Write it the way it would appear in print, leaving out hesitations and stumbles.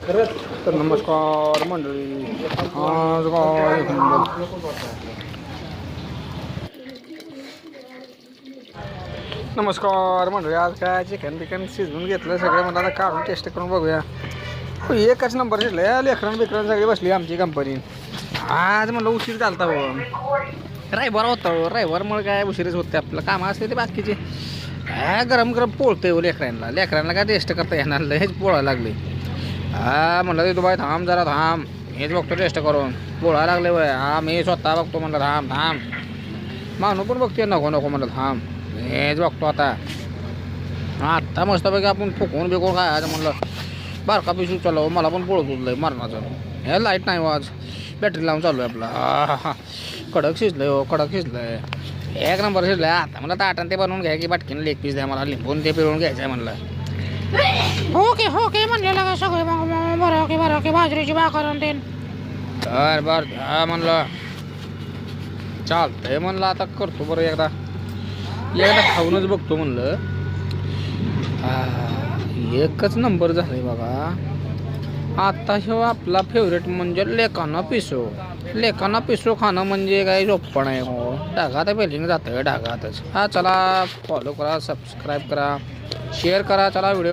तर नमस्कार मंडळी, आज काय नमस्कार मंडळी, आज काय चिकन बिकन शिजवून घेतलं सगळं. मला आता काढून टेस्ट करून बघूया. एकच नंबर शिजलं. लेकरं बिकरं सगळी बसली आमची कंपनी. आज म्हणलं उशीर चालता हो, रविवार होता हो. रविवारमुळे काय उशीरच होते. आपलं कामं असते ते बाकीचे. काय गरम गरम पोळतंय हो लेकरांना काय टेस्ट करता येणार नाही. हेच पोळायला लागले. म्हणलं तू बाय थांब जरा थांब, हेच बघतो टेस्ट करून. पोळायला लागले वय. मी स्वतः बघतो म्हणलं. थांब थांब. मानू पण बघते नको नको म्हणलं. थांब हेच बघतो आता. आत्ता मस्तपैकी आपण फुकून बिकून खायचं म्हणलं. बारका पिशू चालव, मला पण पोळत उरलंय मरणाचं. हे लाईट नाही आज, बॅटरी लावून चालू आहे आपला. कडक शिजलंय हो, कडक शिजलंय. एक नंबर शिजलंय. आता मला ताटान ते बनवून घ्या की बाटकीनं लेग पीस द्या मला. लिंबून ते पिळून घ्यायचं आहे म्हणलं. ओके म्हणलेलं का सगळे बरं की बाजरीची भाकर ते. बर म्हणलं चालतंय म्हणलं. आता करतो बरं एकदा खाऊनच बघतो म्हणलं. एकच नंबर झालंय बघा. आता ह्यो आपला फेवरेट म्हणजे लेकाना पिसो खाणं म्हणजे काही सोपं नाही हो. ढगात पेलिंग जातं ढगातच. चला फॉलो करा, सबस्क्राईब करा, शेअर करा. चला व्हिडिओ